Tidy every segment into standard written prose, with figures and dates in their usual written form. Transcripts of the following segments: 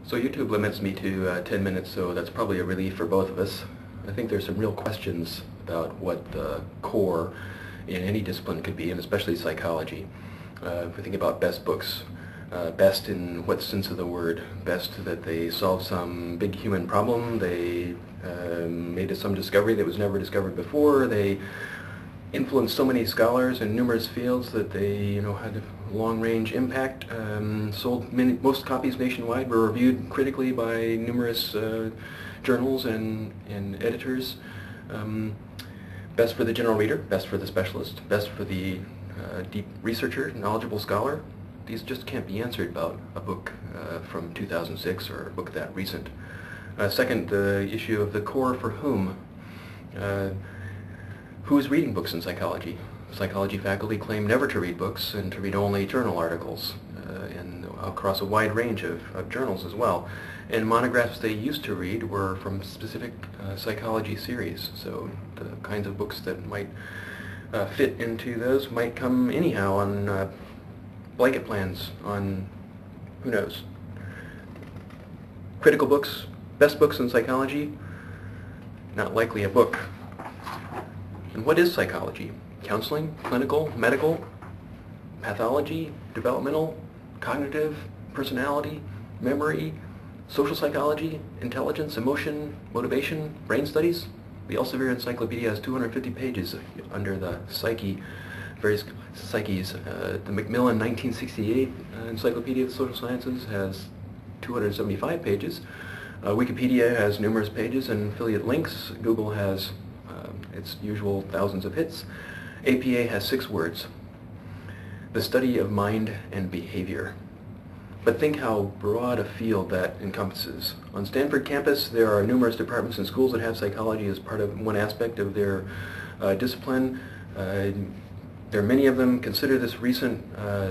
So YouTube limits me to 10 minutes, so that's probably a relief for both of us. I think there's some real questions about what the core in any discipline could be, and especially psychology. If we think about best books, best in what sense of the word? Best that they solve some big human problem, they made some discovery that was never discovered before, they influenced so many scholars in numerous fields that they had a long-range impact, sold most copies nationwide, were reviewed critically by numerous journals and editors. Best for the general reader, best for the specialist, best for the deep researcher, knowledgeable scholar. These just can't be answered about a book from 2006 or a book that recent. Second, the issue of the core for whom. Who is reading books in psychology? Psychology faculty claim never to read books and to read only journal articles, and across a wide range of journals as well. And monographs they used to read were from specific psychology series, so the kinds of books that might fit into those might come anyhow on blanket plans on who knows. Critical books, best books in psychology, not likely a book. And what is psychology? Counseling, clinical, medical, pathology, developmental, cognitive, personality, memory, social psychology, intelligence, emotion, motivation, brain studies? The Elsevier Encyclopedia has 250 pages under the psyche, various psyches. The Macmillan 1968 Encyclopedia of Social Sciences has 275 pages. Wikipedia has numerous pages and affiliate links. Google has its usual thousands of hits. APA has 6 words: the study of mind and behavior. But think how broad a field that encompasses. On Stanford campus, there are numerous departments and schools that have psychology as part of one aspect of their discipline. There are many of them. Consider this recent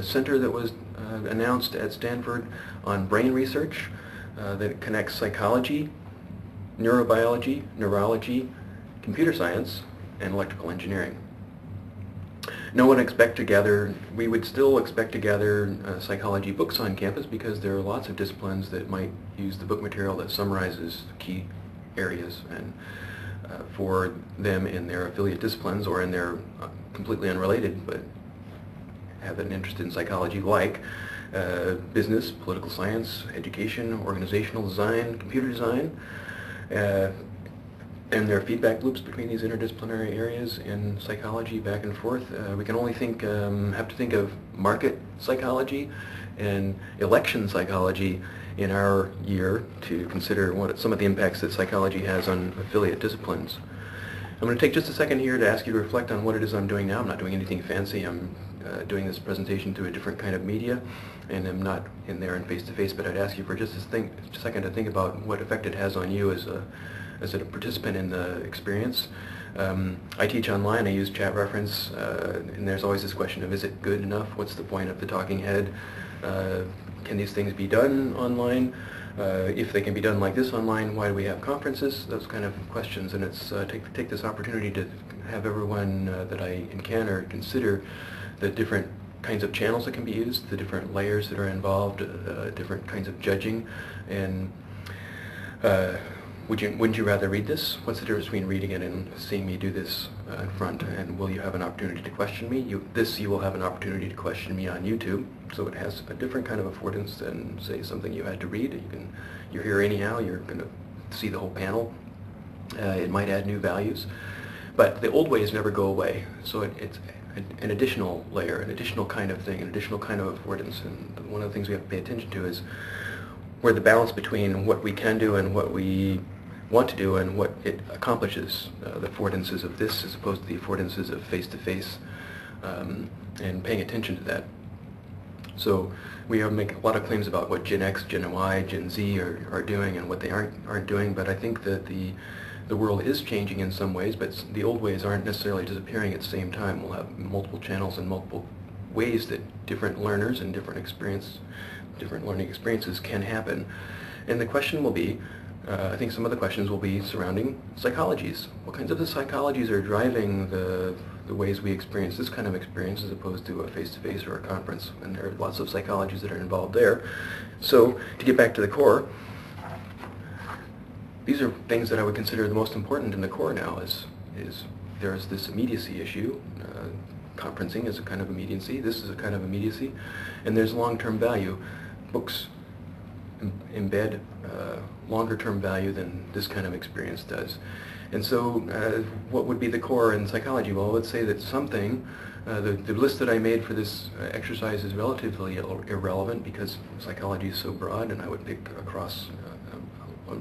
center that was announced at Stanford on brain research that connects psychology, neurobiology, neurology, computer science, and electrical engineering. No one expect to gather, we would still expect to gather psychology books on campus because there are lots of disciplines that might use the book material that summarizes key areas and for them in their affiliate disciplines or in their completely unrelated but have an interest in psychology, like business, political science, education, organizational design, computer design. And there are feedback loops between these interdisciplinary areas in psychology back and forth. We can only have to think of market psychology and election psychology in our year to consider what some of the impacts that psychology has on affiliate disciplines. I'm going to take just a second here to ask you to reflect on what it is I'm doing now. I'm not doing anything fancy. I'm doing this presentation through a different kind of media, and I'm not in there in face-to-face, but I'd ask you for just a second to think about what effect it has on you as a participant in the experience. I teach online, I use chat reference, and there's always this question of, is it good enough? What's the point of the talking head? Can these things be done online? If they can be done like this online, why do we have conferences? Those kind of questions, and it's take this opportunity to have everyone that I encounter consider the different kinds of channels that can be used, the different layers that are involved, different kinds of judging, and wouldn't you rather read this? What's the difference between reading it and seeing me do this in front? And will you have an opportunity to question me? You will have an opportunity to question me on YouTube, so it has a different kind of affordance than, say, something you had to read. You're here anyhow, you're going to see the whole panel. It might add new values. But the old ways never go away, so it's an additional layer, an additional kind of thing, an additional kind of affordance. And one of the things we have to pay attention to is where the balance between what we can do and what we want to do and what it accomplishes, the affordances of this as opposed to the affordances of face-to-face, and paying attention to that. So we make a lot of claims about what Gen X, Gen Y, Gen Z are doing and what they aren't doing, but I think that the world is changing in some ways, but the old ways aren't necessarily disappearing at the same time. We'll have multiple channels and multiple ways that different learners and different learning experiences can happen. And the question will be, I think some of the questions will be surrounding psychologies. What kinds of the psychologies are driving the the ways we experience this kind of experience as opposed to a face-to-face or a conference, and there are lots of psychologies that are involved there. So to get back to the core, these are things that I would consider the most important in the core now. Is there's this immediacy issue. Conferencing is a kind of immediacy. This is a kind of immediacy, and there's long-term value. Books embed longer-term value than this kind of experience does. And so what would be the core in psychology? Well, let's say that something, the list that I made for this exercise is relatively irrelevant because psychology is so broad, and I would pick across a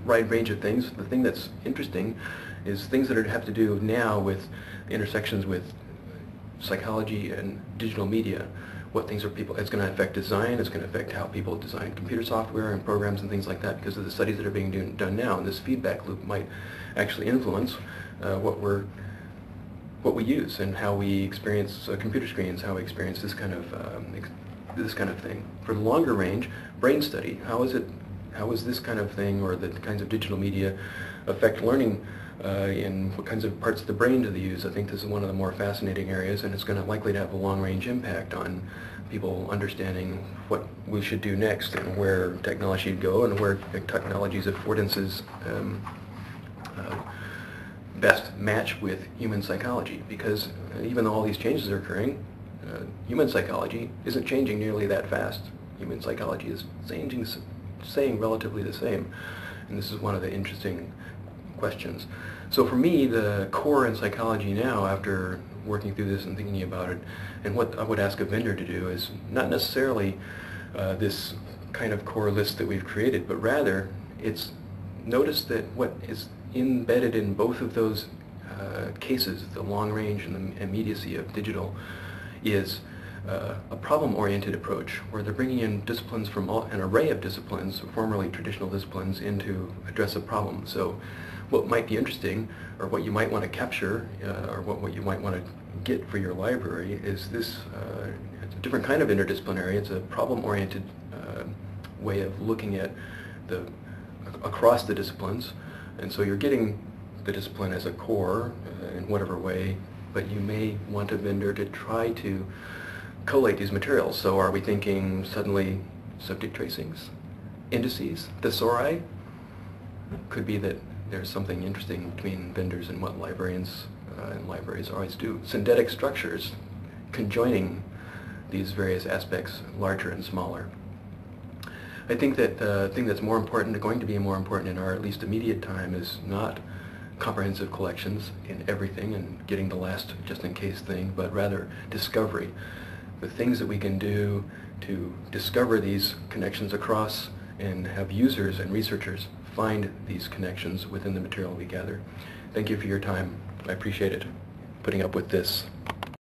wide range of things. The thing that's interesting is things that have to do now with intersections with psychology and digital media. What things are it's going to affect design, it's going to affect how people design computer software and programs and things like that because of the studies that are being done now, and this feedback loop might actually influence what we use and how we experience computer screens, how we experience this kind of thing. For the longer range, brain study, how is this kind of thing or the kinds of digital media affect learning in what kinds of parts of the brain do they use? I think this is one of the more fascinating areas, and it's going to likely to have a long-range impact on people understanding what we should do next and where technology should go and where technology's affordances best match with human psychology. Because even though all these changes are occurring, human psychology isn't changing nearly that fast. Human psychology is staying relatively the same, and this is one of the interesting questions. So for me, the core in psychology now, after working through this and thinking about it, and what I would ask a vendor to do is not necessarily this kind of core list that we've created, but rather it's notice that what is embedded in both of those cases, the long range and the immediacy of digital, is a problem-oriented approach where they're bringing in disciplines from an array of disciplines, formerly traditional disciplines, in to address a problem. So what might be interesting, or what you might want to capture, or what you might want to get for your library is this, it's a different kind of interdisciplinary. It's a problem-oriented way of looking at across the disciplines. And so you're getting the discipline as a core in whatever way, but you may want a vendor to try to collate these materials. So are we thinking suddenly subject tracings, indices, thesauri? Could be that there's something interesting between vendors and what librarians and libraries always do. Synthetic structures, conjoining these various aspects, larger and smaller. I think that the thing that's more important, going to be more important in our at least immediate time, is not comprehensive collections in everything and getting the last just-in-case thing, but rather discovery. The things that we can do to discover these connections across and have users and researchers find these connections within the material we gather. Thank you for your time. I appreciate it, putting up with this.